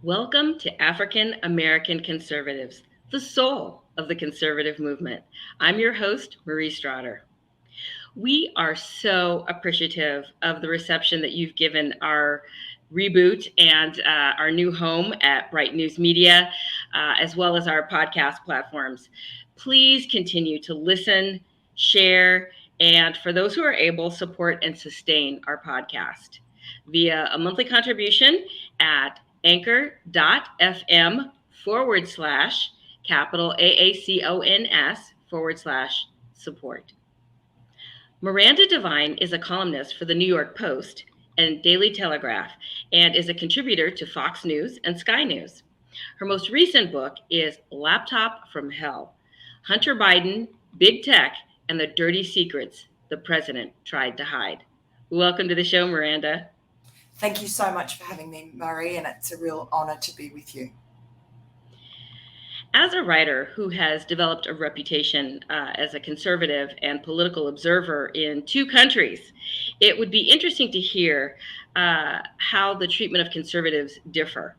Welcome to African American Conservatives, the soul of the conservative movement. I'm your host, Marie Strader. We are so appreciative of the reception that you've given our reboot and our new home at Bright News Media, as well as our podcast platforms. Please continue to listen, share, and for those who are able, support and sustain our podcast via a monthly contribution at anchor.fm/capital AACONS/support. Miranda Devine is a columnist for the New York Post and Daily Telegraph and is a contributor to Fox News and Sky News. Her most recent book is Laptop from Hell: Hunter Biden, Big Tech, and the Dirty Secrets the President Tried to Hide. Welcome to the show, Miranda. Thank you so much for having me, Marie, and it's a real honor to be with you. As a writer who has developed a reputation as a conservative and political observer in two countries, it would be interesting to hear how the treatment of conservatives differ.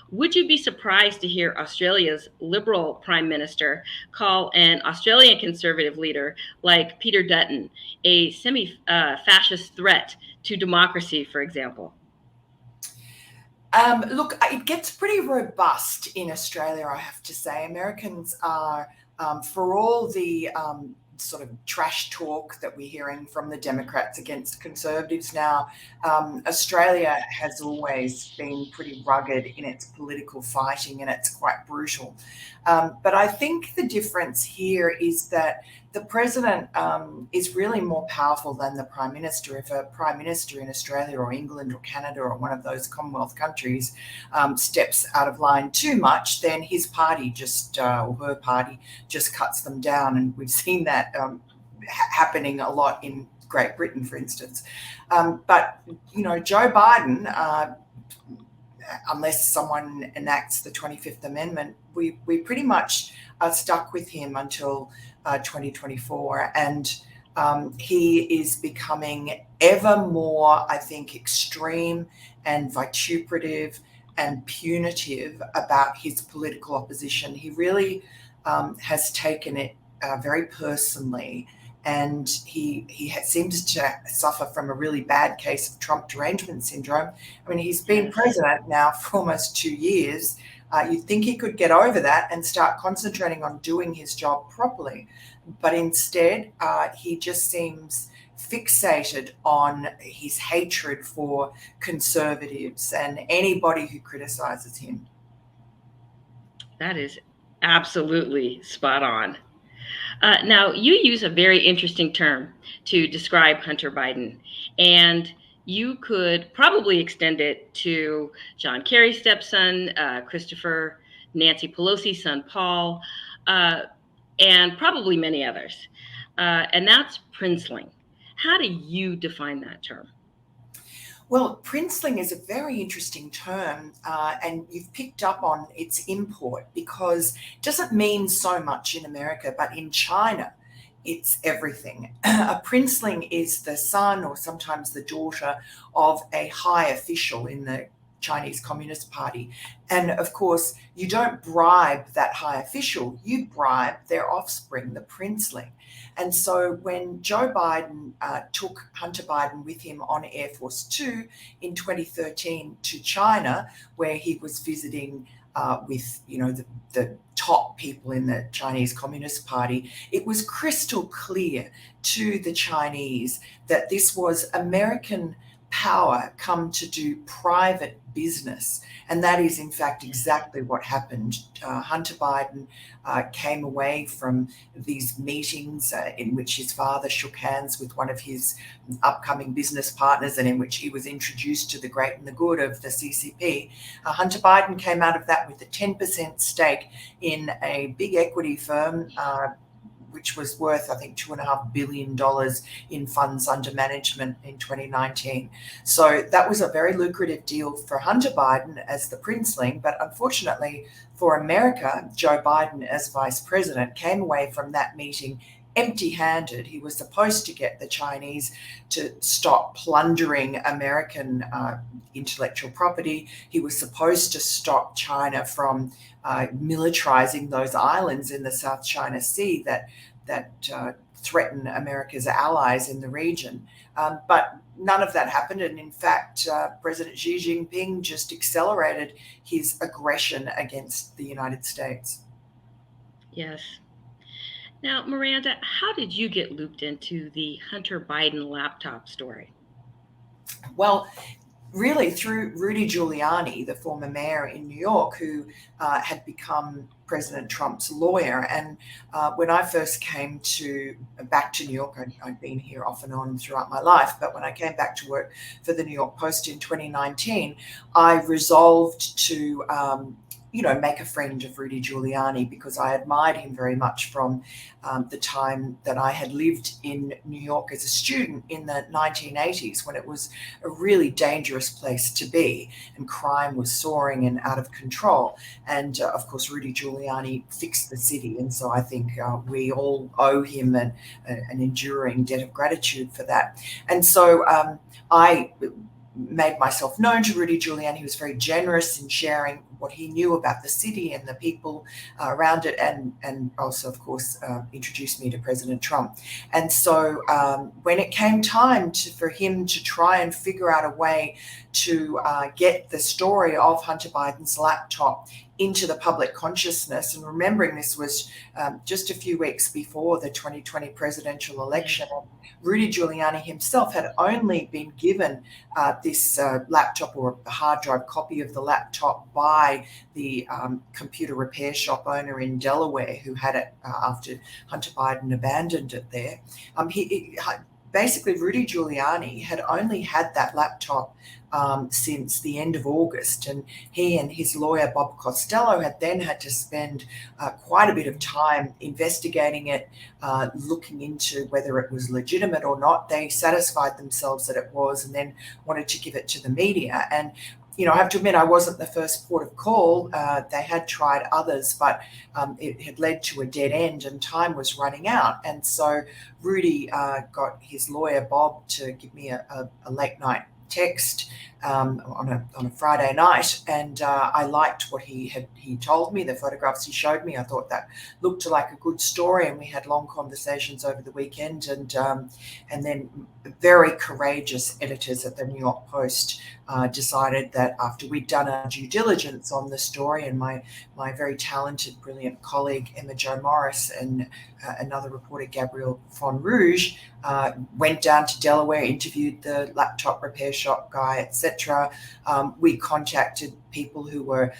Would you be surprised to hear Australia's Liberal Prime Minister call an Australian conservative leader like Peter Dutton a semi-fascist threat to democracy, for example? Look, it gets pretty robust in Australia, I have to say. Americans are, for all the sort of trash talk that we're hearing from the Democrats against conservatives now, Australia has always been pretty rugged in its political fighting, and it's quite brutal. But I think the difference here is that the president is really more powerful than the prime minister. If a prime minister in Australia or England or Canada or one of those Commonwealth countries steps out of line too much, then his party or her party just cuts them down. And we've seen that happening a lot in Great Britain, for instance. But, Joe Biden, unless someone enacts the 25th Amendment, we pretty much are stuck with him until 2024. And he is becoming ever more, I think, extreme and vituperative and punitive about his political opposition. He really has taken it very personally. And he seems to suffer from a really bad case of Trump derangement syndrome. I mean, he's been president now for almost 2 years. You'd think he could get over that and start concentrating on doing his job properly. But instead, he just seems fixated on his hatred for conservatives and anybody who criticizes him. That is absolutely spot on. Now, you use a very interesting term to describe Hunter Biden, and you could probably extend it to John Kerry's stepson, Christopher, Nancy Pelosi's son, Paul, and probably many others. And that's princeling. How do you define that term? Well, princeling is a very interesting term, and you've picked up on its import because it doesn't mean so much in America, but in China, it's everything. A princeling is the son or sometimes the daughter of a high official in the Chinese Communist Party. And of course, you don't bribe that high official, you bribe their offspring, the princeling. And so when Joe Biden took Hunter Biden with him on Air Force Two in 2013 to China, where he was visiting with, the top people in the Chinese Communist Party, it was crystal clear to the Chinese that this was American power come to do private business. And that is, in fact, exactly what happened. Hunter Biden came away from these meetings in which his father shook hands with one of his upcoming business partners and in which he was introduced to the great and the good of the CCP. Hunter Biden came out of that with a 10% stake in a big equity firm, which was worth, I think, $2.5 billion in funds under management in 2019. So that was a very lucrative deal for Hunter Biden as the princeling. But unfortunately for America, Joe Biden as vice president came away from that meeting empty-handed. He was supposed to get the Chinese to stop plundering American intellectual property. He was supposed to stop China from militarizing those islands in the South China Sea that threaten America's allies in the region. But none of that happened. And in fact, President Xi Jinping just accelerated his aggression against the United States. Yes. Now, Miranda, how did you get looped into the Hunter Biden laptop story? Well, really through Rudy Giuliani, the former mayor in New York, who had become President Trump's lawyer. And when I first came back to New York, I'd been here off and on throughout my life, but when I came back to work for the New York Post in 2019, I resolved to make a friend of Rudy Giuliani, because I admired him very much from the time that I had lived in New York as a student in the 1980s, when it was a really dangerous place to be and crime was soaring and out of control. And of course, Rudy Giuliani fixed the city. And so I think we all owe him an enduring debt of gratitude for that. And so I made myself known to Rudy Giuliani. He was very generous in sharing what he knew about the city and the people around it, and also, of course, introduced me to President Trump. And so when it came time for him to try and figure out a way to get the story of Hunter Biden's laptop into the public consciousness, and remembering this was just a few weeks before the 2020 presidential election, Rudy Giuliani himself had only been given this laptop, or a hard drive copy of the laptop, by the computer repair shop owner in Delaware, who had it after Hunter Biden abandoned it there. Basically, Rudy Giuliani had only had that laptop since the end of August, and he and his lawyer Bob Costello had then had to spend quite a bit of time investigating it, looking into whether it was legitimate or not. They satisfied themselves that it was, and then wanted to give it to the media. And I have to admit, I wasn't the first port of call. They had tried others, but it had led to a dead end and time was running out. And so Rudy got his lawyer, Bob, to give me a late night text on a Friday night, and I liked what he told me, the photographs he showed me. I thought that looked like a good story, and we had long conversations over the weekend. And then very courageous editors at the New York Post decided that after we'd done our due diligence on the story, and my very talented, brilliant colleague Emma Jo Morris and another reporter, Gabrielle Fonrouge, went down to Delaware, interviewed the laptop repair shop guy, etc. We contacted people who were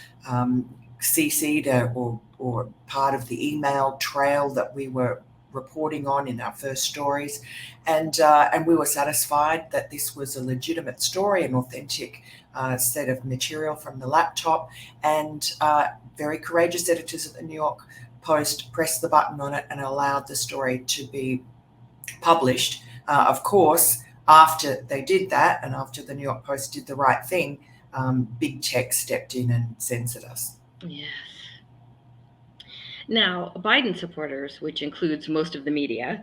CC'd or part of the email trail that we were reporting on in our first stories, and we were satisfied that this was a legitimate story, an authentic set of material from the laptop. And very courageous editors at the New York Post pressed the button on it and allowed the story to be published. Of course, after they did that, and after the New York Post did the right thing, big tech stepped in and censored us. Yes. Now, Biden supporters, which includes most of the media,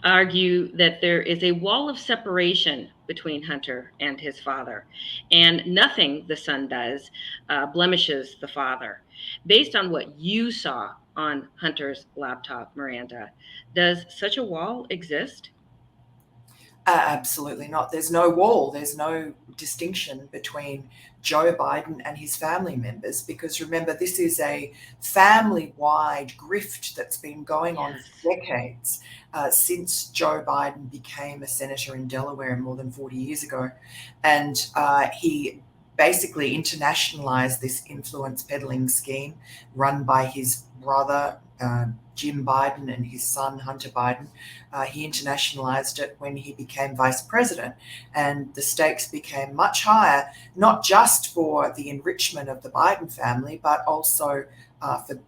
argue that there is a wall of separation between Hunter and his father, and nothing the son does blemishes the father. Based on what you saw on Hunter's laptop, Miranda, does such a wall exist? Absolutely not. There's no wall. There's no distinction between Joe Biden and his family members, because remember, this is a family-wide grift that's been going on for decades, since Joe Biden became a senator in Delaware more than 40 years ago. And he basically internationalized this influence peddling scheme run by his brother, Jim Biden, and his son, Hunter Biden. He internationalized it when he became vice president, and the stakes became much higher, not just for the enrichment of the Biden family, but also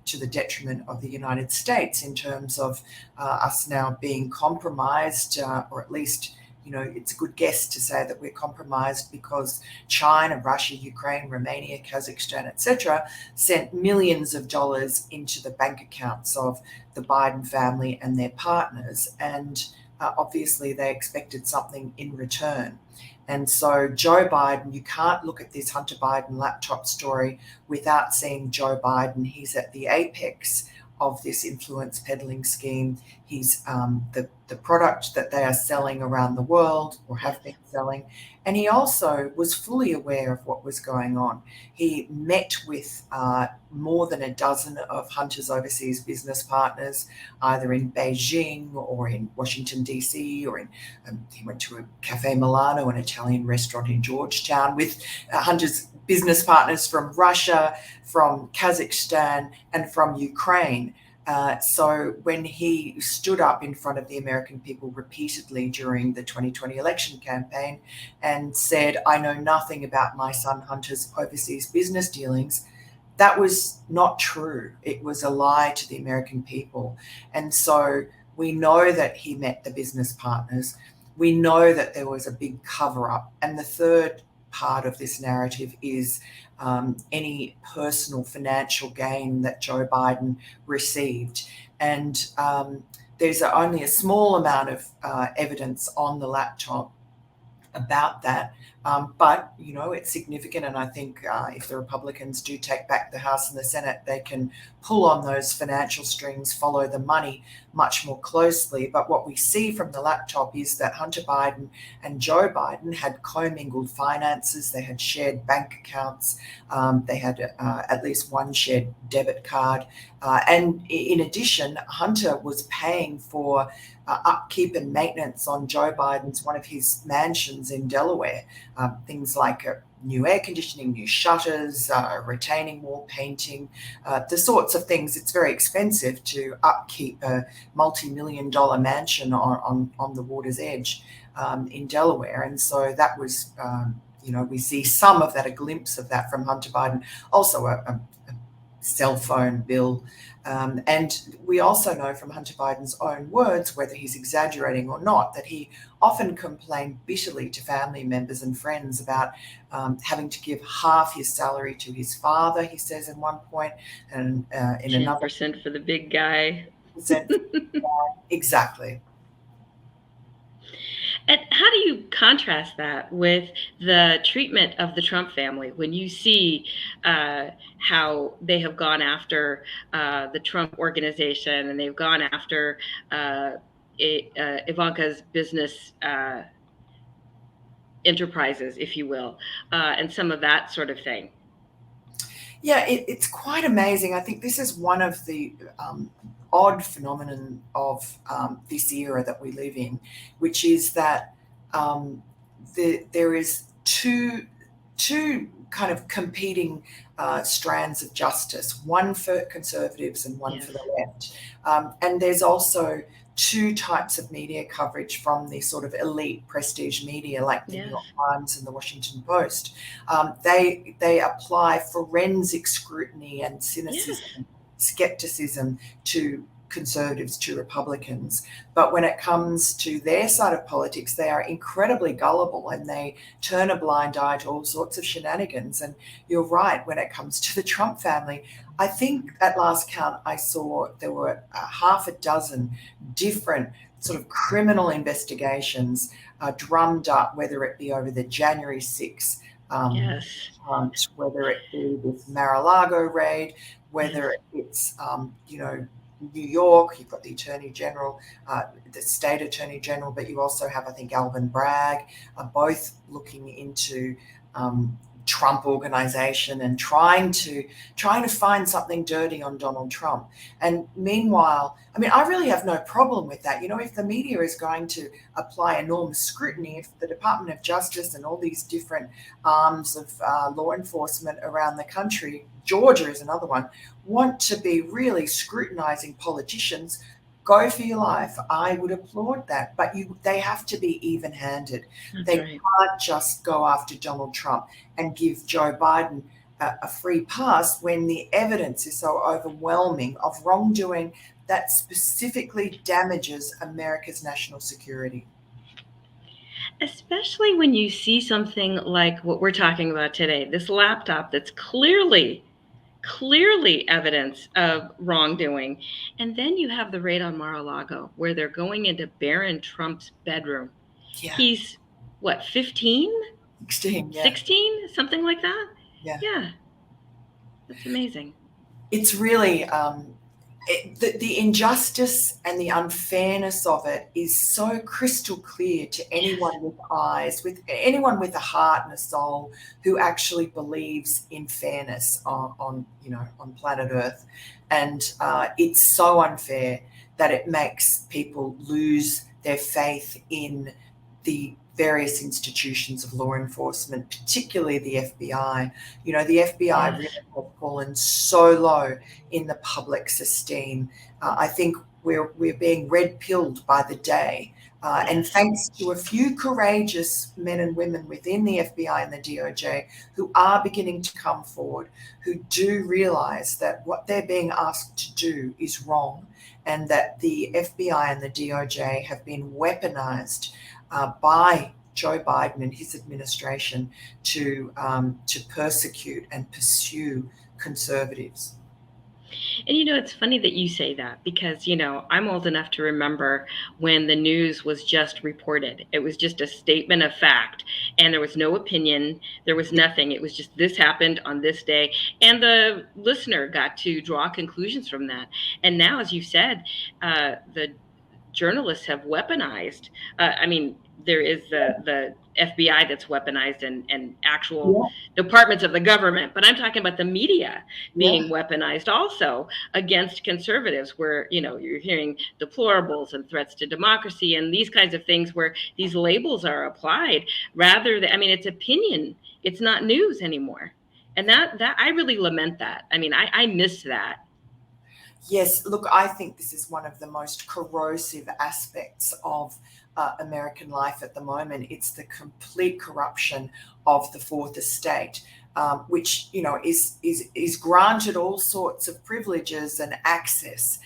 to the detriment of the United States, in terms of us now being compromised, or at least it's a good guess to say that we're compromised because China, Russia, Ukraine, Romania, Kazakhstan, etc., sent millions of dollars into the bank accounts of the Biden family and their partners. And obviously they expected something in return. And so Joe Biden, you can't look at this Hunter Biden laptop story without seeing Joe Biden. He's at the apex of this influence peddling scheme. He's the product that they are selling around the world or have been selling. And he also was fully aware of what was going on. He met with more than a dozen of Hunter's overseas business partners, either in Beijing or in Washington, D.C., or he went to a Cafe Milano, an Italian restaurant in Georgetown, with Hunter's business partners from Russia, from Kazakhstan, and from Ukraine. So when he stood up in front of the American people repeatedly during the 2020 election campaign and said, "I know nothing about my son Hunter's overseas business dealings," that was not true. It was a lie to the American people. And so we know that he met the business partners. We know that there was a big cover-up. And the third part of this narrative is any personal financial gain that Joe Biden received. And there's only a small amount of evidence on the laptop about that. But, it's significant. And I think if the Republicans do take back the House and the Senate, they can pull on those financial strings, follow the money much more closely. But what we see from the laptop is that Hunter Biden and Joe Biden had commingled finances. They had shared bank accounts. They had at least one shared debit card. And in addition, Hunter was paying for upkeep and maintenance on Joe Biden's, one of his mansions in Delaware. Things like new air conditioning, new shutters, retaining wall painting, the sorts of things. It's very expensive to upkeep a multi-million-dollar mansion on the water's edge in Delaware. And so that was, we see some of that, a glimpse of that from Hunter Biden. Also a cell phone bill. And we also know from Hunter Biden's own words, whether he's exaggerating or not, that he often complained bitterly to family members and friends about having to give half his salary to his father, he says in one point, and in 10% another 10% for the big guy. Exactly. And how do you contrast that with the treatment of the Trump family when you see how they have gone after the Trump organization and they've gone after Ivanka's business enterprises, if you will, and some of that sort of thing? Yeah, it's quite amazing. I think this is one of the odd phenomenon of this era that we live in, which is that there is two kind of competing strands of justice, one for conservatives and one for the left. And there's also two types of media coverage from the sort of elite prestige media like the New York Times and the Washington Post. They apply forensic scrutiny and cynicism, skepticism to conservatives, to Republicans. But when it comes to their side of politics, they are incredibly gullible and they turn a blind eye to all sorts of shenanigans. And you're right, when it comes to the Trump family, I think at last count I saw there were half a dozen different sort of criminal investigations drummed up, whether it be over the January 6th hunt, whether it be this Mar-a-Lago raid, whether it's, New York, you've got the Attorney General, the state Attorney General, but you also have, I think, Alvin Bragg, both looking into Trump organization and trying to find something dirty on Donald Trump. And meanwhile, I mean, I really have no problem with that. If the media is going to apply enormous scrutiny, if the Department of Justice and all these different arms of law enforcement around the country, Georgia is another one, want to be really scrutinizing politicians, go for your life. I would applaud that. But they have to be even-handed. They can't just go after Donald Trump and give Joe Biden a free pass when the evidence is so overwhelming of wrongdoing that specifically damages America's national security. Especially when you see something like what we're talking about today, this laptop that's clearly evidence of wrongdoing. And then you have the raid on Mar-a-Lago where they're going into Barron Trump's bedroom. Yeah. He's what, 15? 16. Yeah. 16? Something like that? Yeah. Yeah. That's amazing. It's really the injustice and the unfairness of it is so crystal clear to anyone Yes. with eyes, with anyone with a heart and a soul who actually believes in fairness on planet Earth. And it's so unfair that it makes people lose their faith in the various institutions of law enforcement, particularly the FBI. The FBI Yes. really has fallen so low in the public's esteem. I think we're being red pilled by the day. And Yes. thanks to a few courageous men and women within the FBI and the DOJ who are beginning to come forward, who do realize that what they're being asked to do is wrong, and that the FBI and the DOJ have been weaponized by Joe Biden and his administration to persecute and pursue conservatives. And it's funny that you say that because, I'm old enough to remember when the news was just reported. It was just a statement of fact, and there was no opinion. There was nothing. It was just this happened on this day, and the listener got to draw conclusions from that. And now, as you said, the journalists have weaponized. There is the FBI that's weaponized and actual Yeah, departments of the government, but I'm talking about the media yeah. being weaponized also against conservatives, where you're hearing deplorables and threats to democracy and these kinds of things, where these labels are applied rather than, it's opinion, it's not news anymore, and that I really lament that. I miss that. Yes, look, I think this is one of the most corrosive aspects of American life at the moment. It's the complete corruption of the Fourth Estate, which is granted all sorts of privileges and access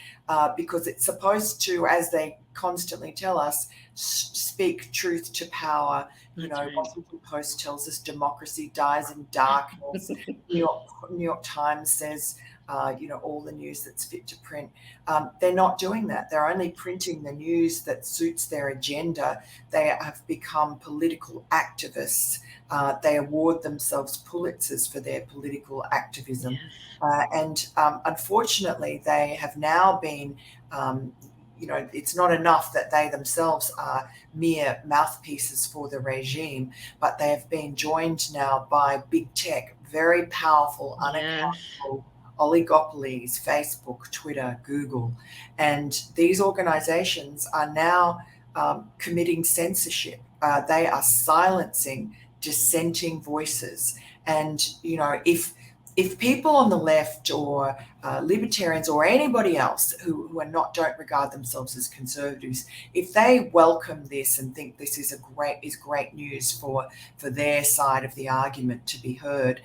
because it's supposed to, as they constantly tell us, speak truth to power. That's right. Washington Post tells us democracy dies in darkness. New York Times says all the news that's fit to print. They're not doing that. They're only printing the news that suits their agenda. They have become political activists. They award themselves Pulitzers for their political activism. Yes. And unfortunately, they have now been, it's not enough that they themselves are mere mouthpieces for the regime, but they have been joined now by big tech, very powerful, unaccountable oligopolies, Facebook, Twitter, Google. And these organizations are now committing censorship. They are silencing dissenting voices. And, if people on the left or libertarians or anybody else who don't regard themselves as conservatives, if they welcome this and think this is great news for their side of the argument to be heard,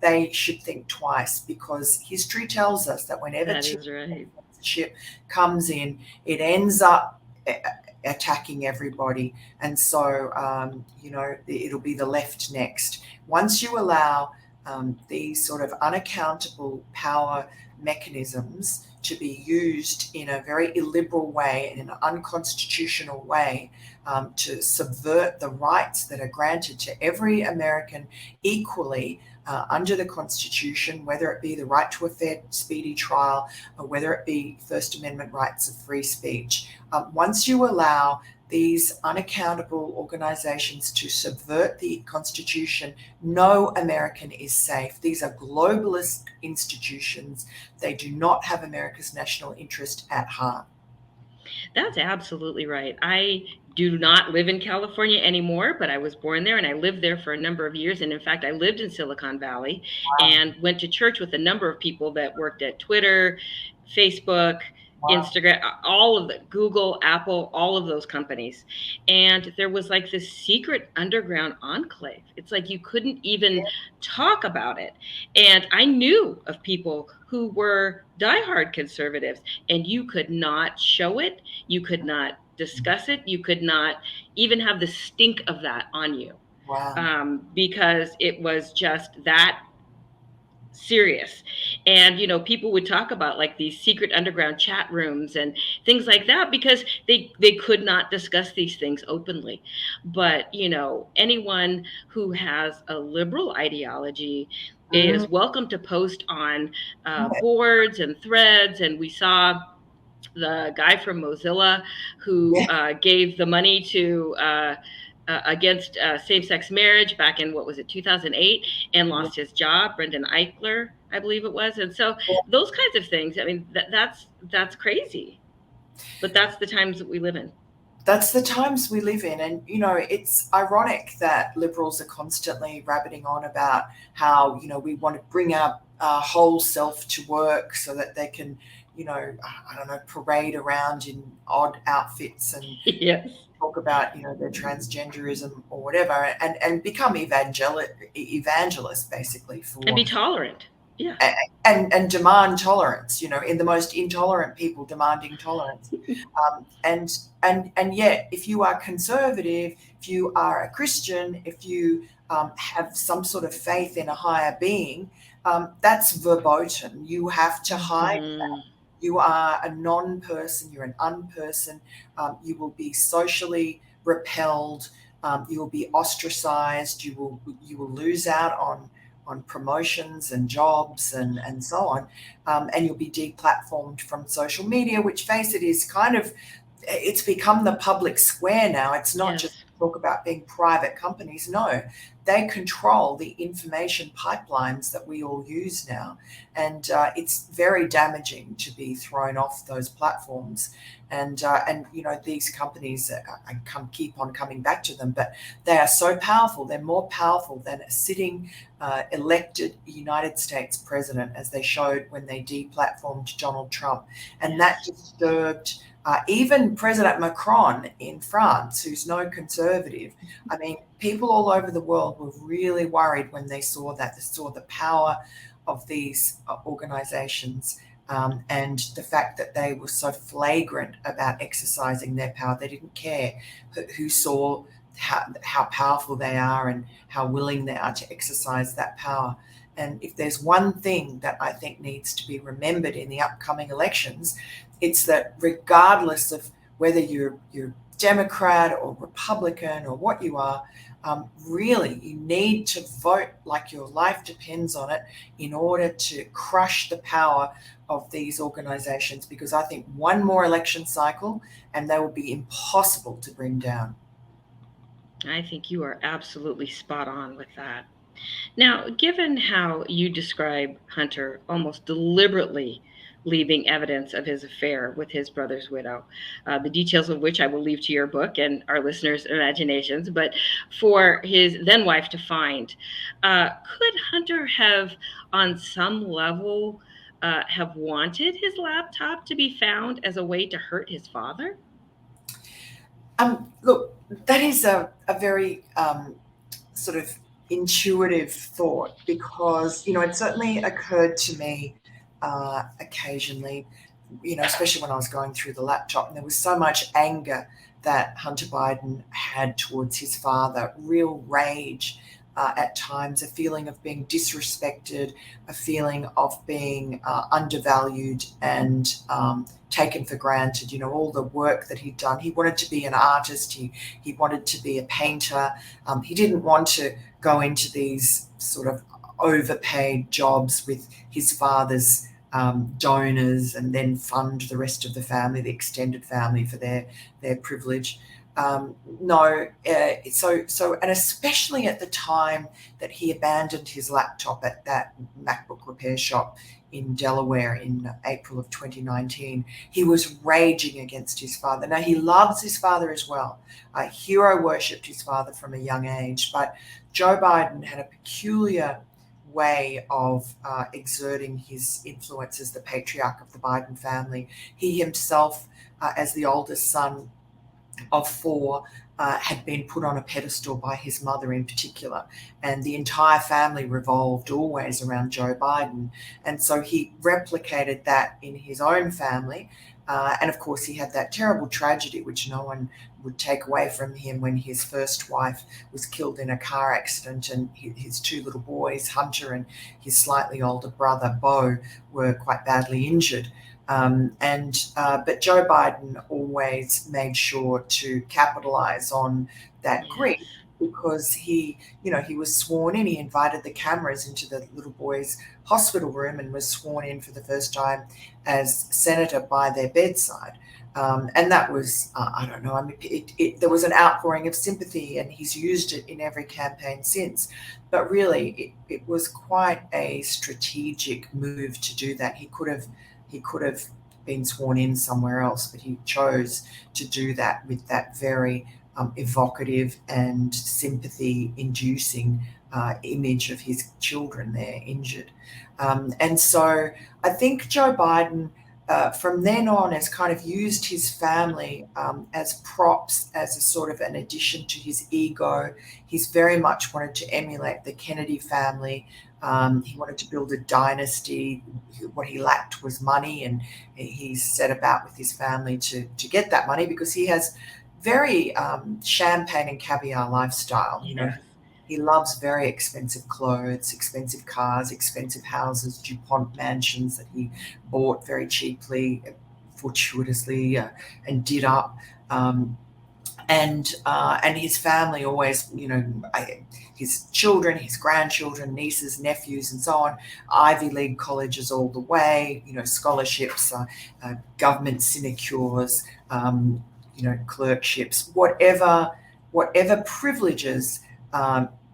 they should think twice, because history tells us that whenever censorship comes in, it ends up attacking everybody. And so, it'll be the left next. Once you allow these sort of unaccountable power mechanisms to be used in a very illiberal way, in an unconstitutional way, to subvert the rights that are granted to every American equally under the Constitution, whether it be the right to a fair, speedy trial, or whether it be First Amendment rights of free speech. Once you allow these unaccountable organizations to subvert the Constitution, no American is safe. These are globalist institutions. They do not have America's national interest at heart. That's absolutely right. I do not live in California anymore, but I was born there and I lived there for a number of years. And in fact, I lived in Silicon Valley and went to church with a number of people that worked at Twitter, Facebook, Instagram, all of the Google, Apple, all of those companies. And there was like this secret underground enclave. It's like you couldn't even talk about it. And I knew of people who were diehard conservatives, and you could not show it. You could not discuss it. You could not even have the stink of that on you, Wow. because it was just that serious. And people would talk about like these secret underground chat rooms and things like that, because they could not discuss these things openly. But anyone who has a liberal ideology Mm, is welcome to post on yeah, boards and threads. And we saw the guy from Mozilla who yeah, gave the money to against same-sex marriage back in, what was it, 2008, and yeah, lost his job. Brendan Eichler, I believe it was. And so yeah. those kinds of things. I mean, that's crazy, but that's the times that we live in. That's the times we live in. And, it's ironic that liberals are constantly rabbiting on about how, we want to bring our whole self to work so that they can, I don't know, parade around in odd outfits and Yes, talk about, their transgenderism or whatever, and become evangelists basically and for be tolerant. Yeah. and demand tolerance, in the most intolerant people demanding tolerance. And yet, if you are conservative, if you are a Christian, if you have some sort of faith in a higher being, that's verboten. You have to hide. Mm-hmm. You are a non-person. You're an unperson. You will be socially repelled. You will be ostracized. You will lose out on promotions and jobs and so on. And you'll be deplatformed from social media, which, face it, is kind of, it's become the public square now. It's not just Yes. talk about being private companies. No, they control the information pipelines that we all use now. And it's very damaging to be thrown off those platforms. And these companies, keep on coming back to them, but they are so powerful. They're more powerful than a sitting elected United States president, as they showed when they deplatformed Donald Trump. And that Yes. disturbed even President Macron in France, who's no conservative. I mean, people all over the world were really worried when they saw that. They saw the power of these organizations, and the fact that they were so flagrant about exercising their power. They didn't care who saw how powerful they are and how willing they are to exercise that power. And if there's one thing that I think needs to be remembered in the upcoming elections, it's that regardless of whether you're Democrat or Republican or what you are, really you need to vote like your life depends on it in order to crush the power of these organizations, because I think one more election cycle and they will be impossible to bring down. I think you are absolutely spot on with that. Now, given how you describe Hunter almost deliberately leaving evidence of his affair with his brother's widow, the details of which I will leave to your book and our listeners' imaginations, but for his then wife to find, could Hunter have, on some level, have wanted his laptop to be found as a way to hurt his father? Look, that is a very sort of intuitive thought, because it certainly occurred to me occasionally, especially when I was going through the laptop, and there was so much anger that Hunter Biden had towards his father, real rage at times, a feeling of being disrespected, a feeling of being undervalued and taken for granted. All the work that he'd done. He wanted to be an artist. He wanted to be a painter. He didn't want to go into these sort of overpaid jobs with his father's donors and then fund the rest of the family, the extended family, for their privilege. No, and especially at the time that he abandoned his laptop at that MacBook repair shop in Delaware in April of 2019, he was raging against his father. Now, he loves his father as well. Hero worshipped his father from a young age, but Joe Biden had a peculiar way of exerting his influence as the patriarch of the Biden family. He himself, as the oldest son of four, had been put on a pedestal by his mother in particular, and the entire family revolved always around Joe Biden. And so he replicated that in his own family, And of course, he had that terrible tragedy, which no one would take away from him, when his first wife was killed in a car accident, and his two little boys, Hunter and his slightly older brother, Beau, were quite badly injured. But Joe Biden always made sure to capitalize on that grief, Yes. because he was sworn in. He invited the cameras into the little boys' hospital room and was sworn in for the first time as senator by their bedside. And that was, I don't know, I mean, there was an outpouring of sympathy, and he's used it in every campaign since. But really, it was quite a strategic move to do that. He could have been sworn in somewhere else, but he chose to do that with that very evocative and sympathy-inducing image of his children there injured. And so I think Joe Biden, from then on, has kind of used his family as props, as a sort of an addition to his ego. He's very much wanted to emulate the Kennedy family. He wanted to build a dynasty. What he lacked was money, and he set about with his family to get that money, because he has very champagne and caviar lifestyle. Yes. He loves very expensive clothes, expensive cars, expensive houses, DuPont mansions that he bought very cheaply, fortuitously, and did up. And his family always, his children, his grandchildren, nieces, nephews, and so on, Ivy League colleges all the way, scholarships, government sinecures, clerkships, whatever privileges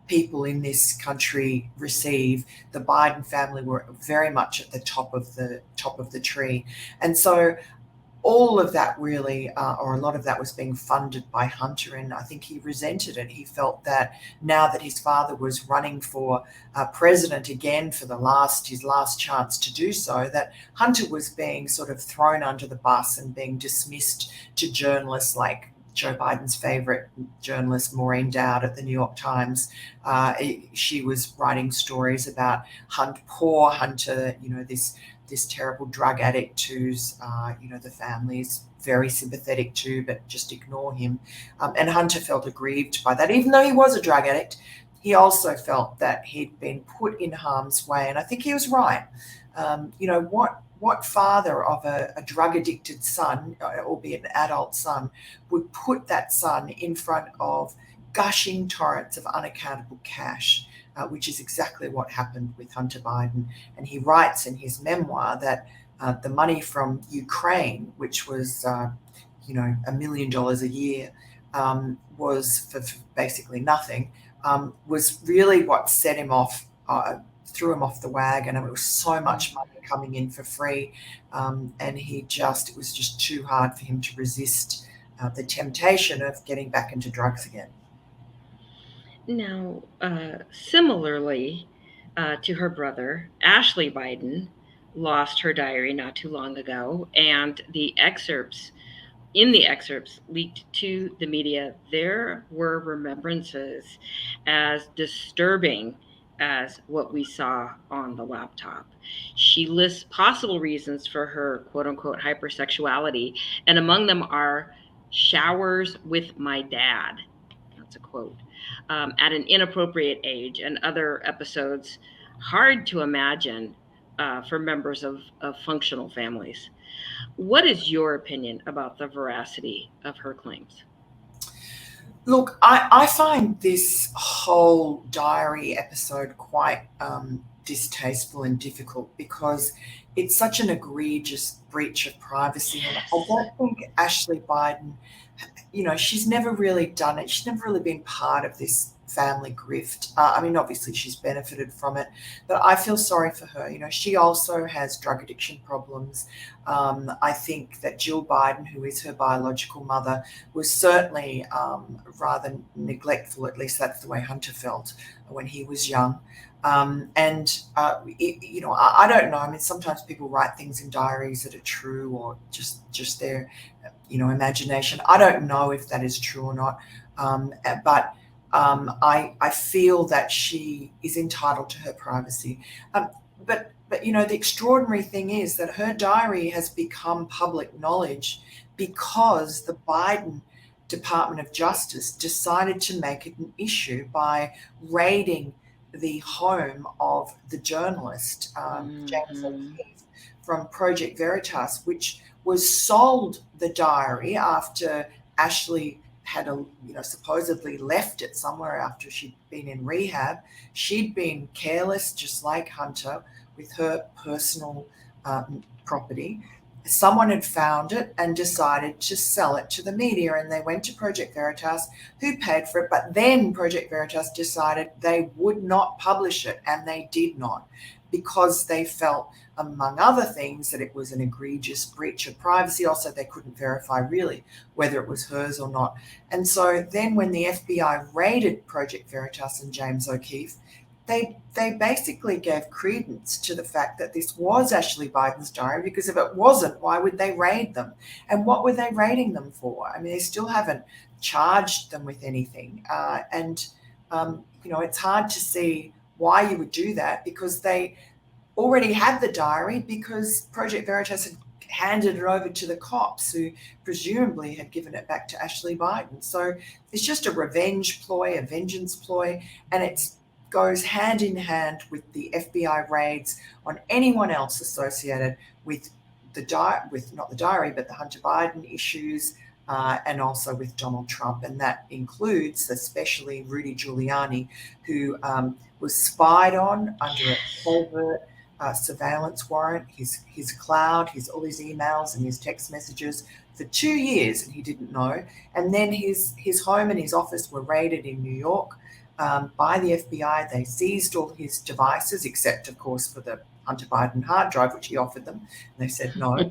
people in this country receive, the Biden family were very much at the top of the tree. And so all of that really, or a lot of that, was being funded by Hunter, and I think he resented it. He felt that now that his father was running for president again for his last chance to do so, that Hunter was being sort of thrown under the bus and being dismissed to journalists like Joe Biden's favorite journalist, Maureen Dowd at the New York Times. She was writing stories about poor Hunter, this terrible drug addict who's, the family's very sympathetic to, but just ignore him. And Hunter felt aggrieved by that. Even though he was a drug addict, he also felt that he'd been put in harm's way. And I think he was right. What father of a drug-addicted son, albeit an adult son, would put that son in front of gushing torrents of unaccountable cash, which is exactly what happened with Hunter Biden. And he writes in his memoir that the money from Ukraine, which was, $1 million a year, was for basically nothing, was really what set him off, threw him off the wagon. And it was so much money coming in for free. And it was just too hard for him to resist the temptation of getting back into drugs again. Now, similarly to her brother, Ashley Biden lost her diary not too long ago, and in the excerpts leaked to the media, there were remembrances as disturbing as what we saw on the laptop. She lists possible reasons for her quote unquote hypersexuality, and among them are showers with my dad. That's a quote. At an inappropriate age, and other episodes hard to imagine for members of functional families. What is your opinion about the veracity of her claims? Look, I find this whole diary episode quite distasteful and difficult, because it's such an egregious breach of privacy. And I don't think Ashley Biden, she's never really done it. She's never really been part of this family grift. Obviously she's benefited from it, but I feel sorry for her. She also has drug addiction problems. I think that Jill Biden, who is her biological mother, was certainly rather neglectful. At least that's the way Hunter felt when he was young. I don't know. Sometimes people write things in diaries that are true, or just their, imagination. I don't know if that is true or not. I feel that she is entitled to her privacy. but the extraordinary thing is that her diary has become public knowledge because the Biden Department of Justice decided to make it an issue by raiding the home of the journalist James O'Keefe from Project Veritas, which was sold the diary after Ashley had supposedly left it somewhere after she'd been in rehab. She'd been careless, just like Hunter, with her personal property. Someone had found it and decided to sell it to the media, and they went to Project Veritas, who paid for it. But then Project Veritas decided they would not publish it, and they did not, because they felt, among other things, that it was an egregious breach of privacy. Also, they couldn't verify really whether it was hers or not. And so then when the FBI raided Project Veritas and James O'Keefe, they basically gave credence to the fact that this was Ashley Biden's diary, because if it wasn't, why would they raid them? And what were they raiding them for? I mean, they still haven't charged them with anything. It's hard to see why you would do that, because they already had the diary, because Project Veritas had handed it over to the cops, who presumably had given it back to Ashley Biden. So it's just a revenge ploy, a vengeance ploy, and it goes hand in hand with the FBI raids on anyone else associated with not the diary, but the Hunter Biden issues, and also with Donald Trump. And that includes especially Rudy Giuliani, who was spied on under a covert surveillance warrant, his cloud, all his emails and his text messages for 2 years, and he didn't know. And then his home and his office were raided in New York by the FBI. They seized all his devices, except, of course, for the Hunter Biden hard drive, which he offered them. And they said no.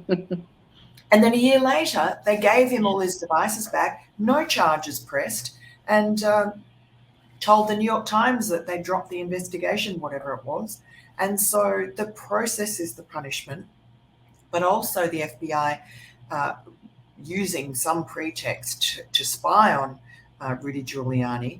And then a year later, they gave him all his devices back, no charges pressed, and told the New York Times that they dropped the investigation, whatever it was. And so the process is the punishment, but also the FBI using some pretext to spy on Rudy Giuliani,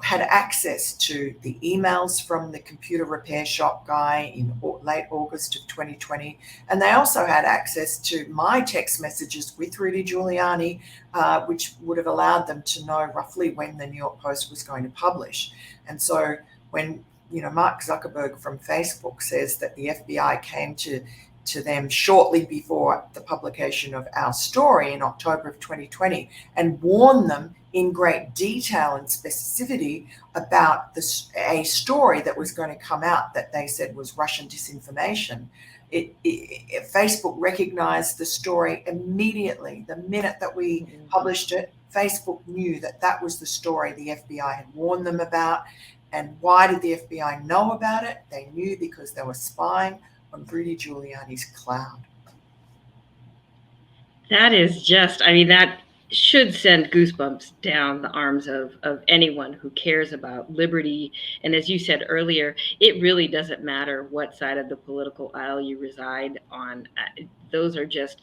had access to the emails from the computer repair shop guy in late August of 2020. And they also had access to my text messages with Rudy Giuliani, which would have allowed them to know roughly when the New York Post was going to publish. And so when Mark Zuckerberg from Facebook says that the FBI came to them shortly before the publication of our story in October of 2020 and warned them in great detail and specificity about a story that was going to come out that they said was Russian disinformation. Facebook recognized the story immediately. The minute that we published it, Facebook knew that was the story the FBI had warned them about. And why did the FBI know about it? They knew because they were spying on Rudy Giuliani's cloud. That is that should send goosebumps down the arms of anyone who cares about liberty. And as you said earlier, it really doesn't matter what side of the political aisle you reside on. Those are just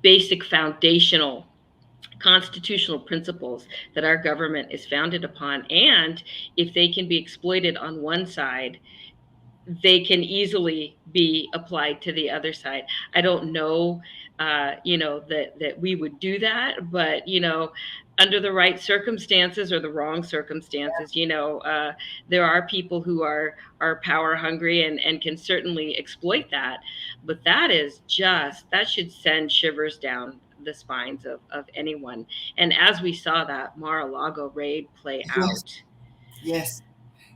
basic foundational constitutional principles that our government is founded upon. And if they can be exploited on one side, they can easily be applied to the other side. I don't know, that we would do that, but, under the right circumstances or the wrong circumstances, there are people who are power hungry and can certainly exploit that. But that should send shivers down the spines of anyone. And as we saw that Mar-a-Lago raid play out. Yes.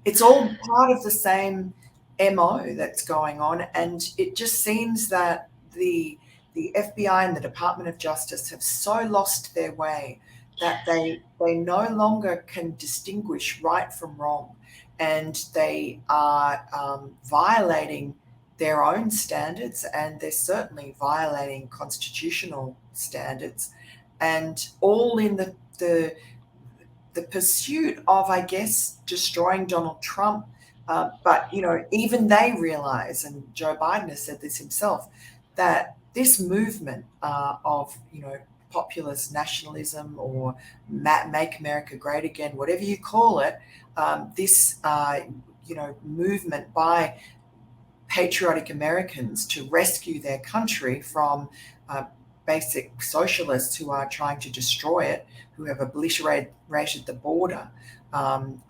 It's all part of the same MO that's going on. And it just seems that the FBI and the Department of Justice have so lost their way that they no longer can distinguish right from wrong. And they are violating their own standards, and they're certainly violating constitutional standards, and all in the pursuit of, I guess, destroying Donald Trump. But, even they realize, and Joe Biden has said this himself, that this movement of, populist nationalism or make America great again, whatever you call it, this, movement by patriotic Americans to rescue their country from basic socialists who are trying to destroy it, who have obliterated the border,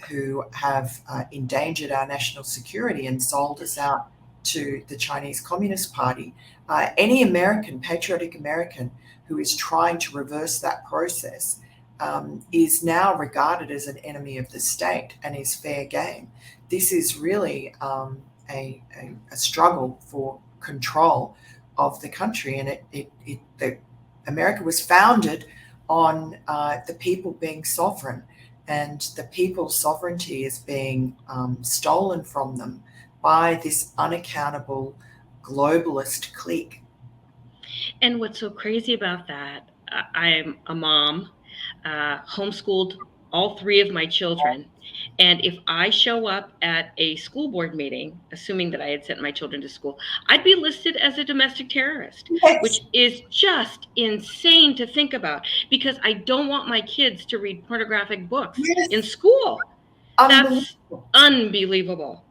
who have endangered our national security and sold us out to the Chinese Communist Party. Any American, patriotic American, who is trying to reverse that process is now regarded as an enemy of the state and is fair game. This is really a struggle for control of the country, and America was founded on the people being sovereign, and the people's sovereignty is being stolen from them by this unaccountable globalist clique. And what's so crazy about that, I'm a mom, homeschooled all three of my children. And if I show up at a school board meeting, assuming that I had sent my children to school, I'd be listed as a domestic terrorist, Yes. which is just insane to think about, because I don't want my kids to read pornographic books in school. That's unbelievable.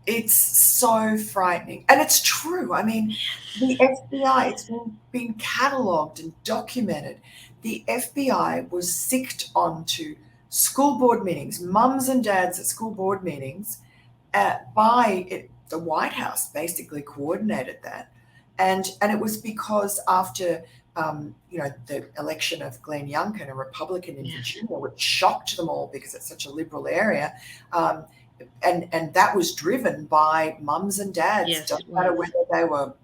It's so frightening. And it's true. I mean, the FBI, it's been catalogued and documented. The FBI was sicked onto school board meetings, mums and dads at school board meetings by it. The White House basically coordinated that. And it was because after the election of Glenn Youngkin, a Republican in Virginia, which shocked them all because it's such a liberal area, and that was driven by mums and dads. Yes, doesn't matter whether they were,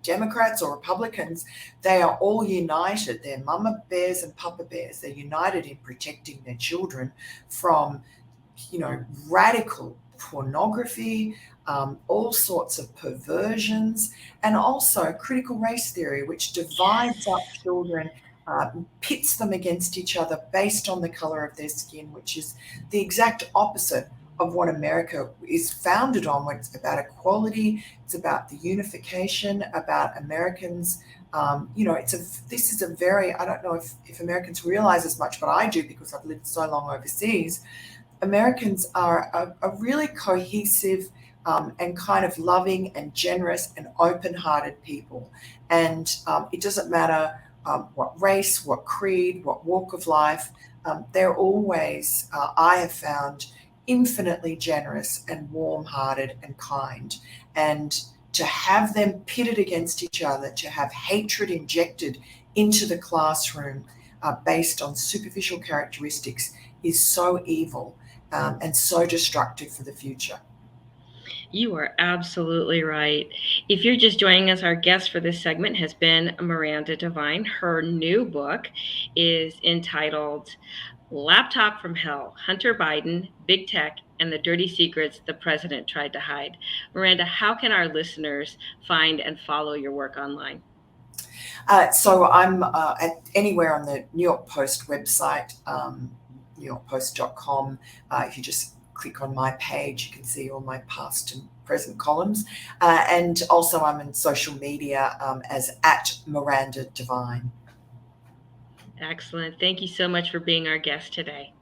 Democrats or Republicans, they are all united. They're mama bears and papa bears. They're united in protecting their children from, radical pornography, all sorts of perversions, and also critical race theory, which divides up children, pits them against each other based on the color of their skin, which is the exact opposite of what America is founded on, when it's about equality, it's about the unification, about Americans. This is a very, I don't know if Americans realize as much, but I do because I've lived so long overseas. Americans are a really cohesive and kind of loving and generous and open-hearted people. And it doesn't matter what race, what creed, what walk of life, they're always, I have found, infinitely generous and warm-hearted and kind. And to have them pitted against each other, to have hatred injected into the classroom based on superficial characteristics is so evil and so destructive for the future. You are absolutely right. If you're just joining us, our guest for this segment has been Miranda Devine. Her new book is entitled Laptop from Hell: Hunter Biden, Big Tech, and the Dirty Secrets the President Tried to Hide. Miranda, how can our listeners find and follow your work online? So I'm anywhere on the New York Post website, NewYorkPost.com. If you just click on my page, you can see all my past and present columns. And also I'm in social media as @Miranda Devine. Excellent. Thank you so much for being our guest today.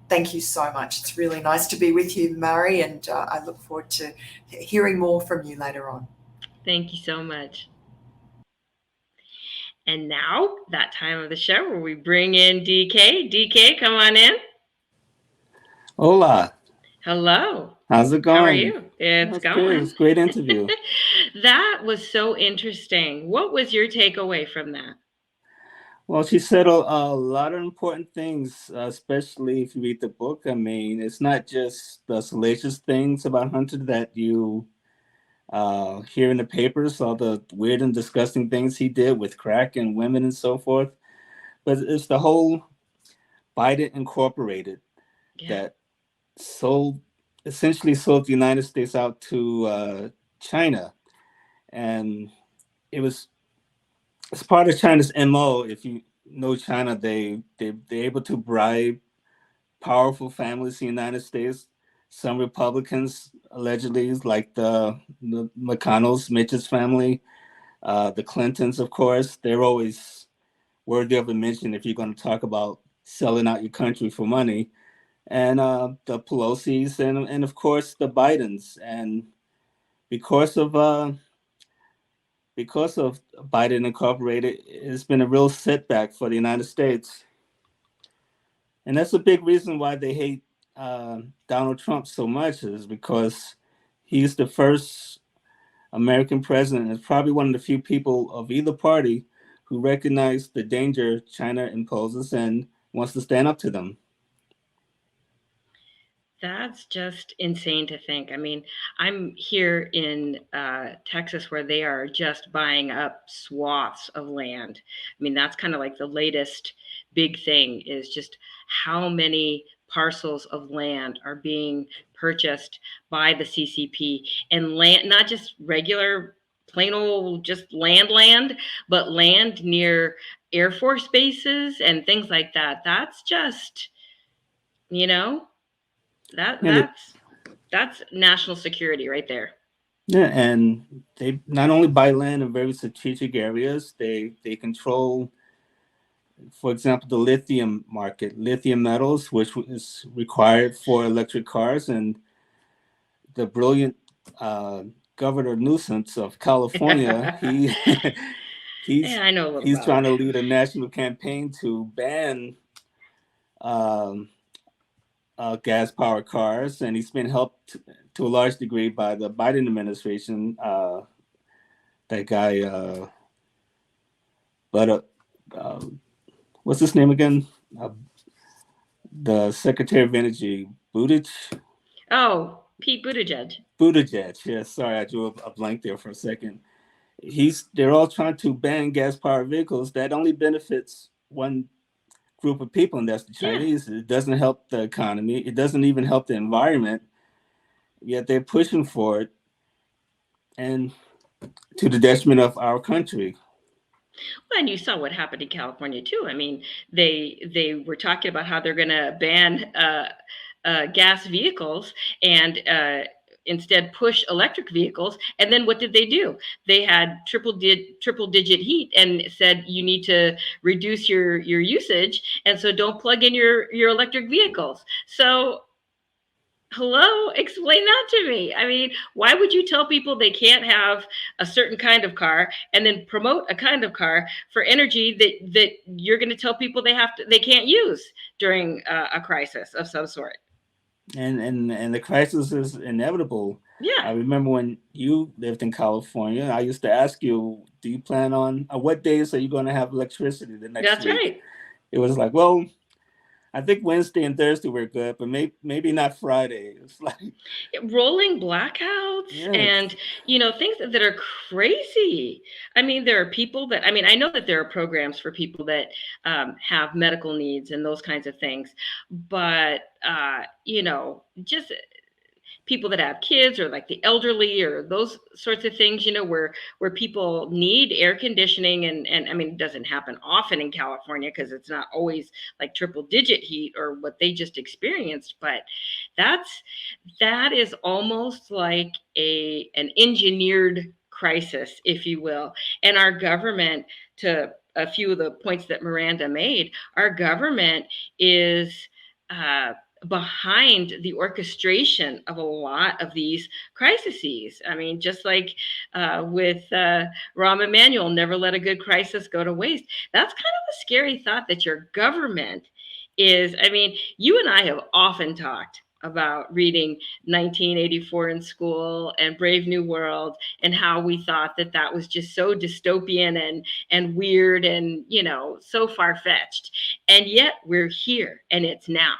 Thank you so much. It's really nice to be with you, Murray, and I look forward to hearing more from you later on. Thank you so much. And now, that time of the show where we bring in DK. DK, come on in. Hola. Hello. How's it going? How are you? It's going. Good. It was a great interview. That was so interesting. What was your takeaway from that? Well, she said a lot of important things, especially if you read the book. I mean, it's not just the salacious things about Hunter that you hear in the papers, all the weird and disgusting things he did with crack and women and so forth, but it's the whole Biden Incorporated that essentially sold the United States out to China. And it's part of China's MO. If you know China, they're able to bribe powerful families in the United States. Some Republicans, allegedly, like the McConnells, Mitch's family, the Clintons, of course, they're always worthy of a mention if you're going to talk about selling out your country for money. And the Pelosi's and of course the Bidens. And because of Biden Incorporated, it's been a real setback for the United States, and that's a big reason why they hate Donald Trump so much, is because he's the first American president, and probably one of the few people of either party who recognize the danger China imposes and wants to stand up to them. That's just insane to think. I mean, I'm here in Texas where they are just buying up swaths of land. I mean, that's kind of like the latest big thing, is just how many parcels of land are being purchased by the CCP, and land, not just regular plain old just land, but land near Air Force bases and things like that. That's just, you know, that And it, that's national security right there. yeah, and they not only buy land in very strategic areas, they control, for example, the lithium market, lithium metals, which is required for electric cars, and the brilliant Governor Newsom of California, he's Yeah, I know a little he's about trying it. to lead a national campaign to ban um, gas powered cars, and he's been helped to a large degree by the Biden administration. That guy, but what's his name again? Uh, the Secretary of Energy, Buttigieg. Oh, Pete Buttigieg. Buttigieg. Yes, sorry, I drew a blank there for a second. They're all trying to ban gas powered vehicles. That only benefits one group of people, and that's the Yeah. Chinese. It doesn't help the economy. It doesn't even help the environment. Yet they're pushing for it, and to the detriment of our country. Well, and you saw what happened in California too. I mean, they were talking about how they're going to ban gas vehicles and instead push electric vehicles. And then what did they do? They had triple digit heat and said you need to reduce your usage, and so don't plug in your electric vehicles. So hello, explain that to me. I mean, why would you tell people they can't have a certain kind of car and then promote a kind of car for energy that you're going to tell people they can't use during a crisis of some sort? And the crisis is inevitable. Yeah, I remember when you lived in California, I used to ask you, do you plan on what days are you going to have electricity the next that's week? right. It was like, well, I think Wednesday and Thursday were good, but maybe not Friday. It's like, Rolling blackouts yeah. and things that are crazy. I mean, there are people that, I mean, I know that there are programs for people that have medical needs and those kinds of things, but just people that have kids or like the elderly or those sorts of things, where people need air conditioning. And I mean, it doesn't happen often in California because it's not always like triple digit heat or what they just experienced, but that is almost like an engineered crisis, if you will. And our government, to a few of the points that Miranda made, our government is uh, behind the orchestration of a lot of these crises. I mean, just like with Rahm Emanuel, never let a good crisis go to waste. That's kind of a scary thought that your government is. I mean, you and I have often talked about reading 1984 in school and Brave New World, and how we thought that was just so dystopian and weird and so far-fetched, and yet we're here and it's now.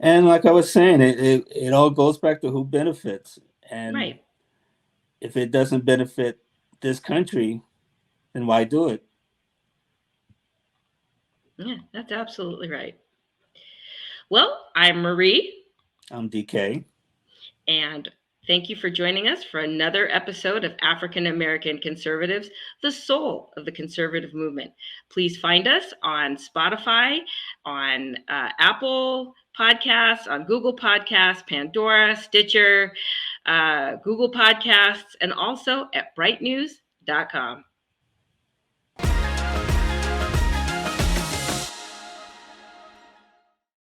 And like I was saying, it all goes back to who benefits. And Right. if it doesn't benefit this country, then why do it? Yeah, that's absolutely right. Well, I'm Marie. I'm DK. And thank you for joining us for another episode of African American Conservatives, the soul of the conservative movement. Please find us on Spotify, on Apple Podcasts, on Google Podcasts, Pandora, Stitcher, Google Podcasts, and also at brightnews.com.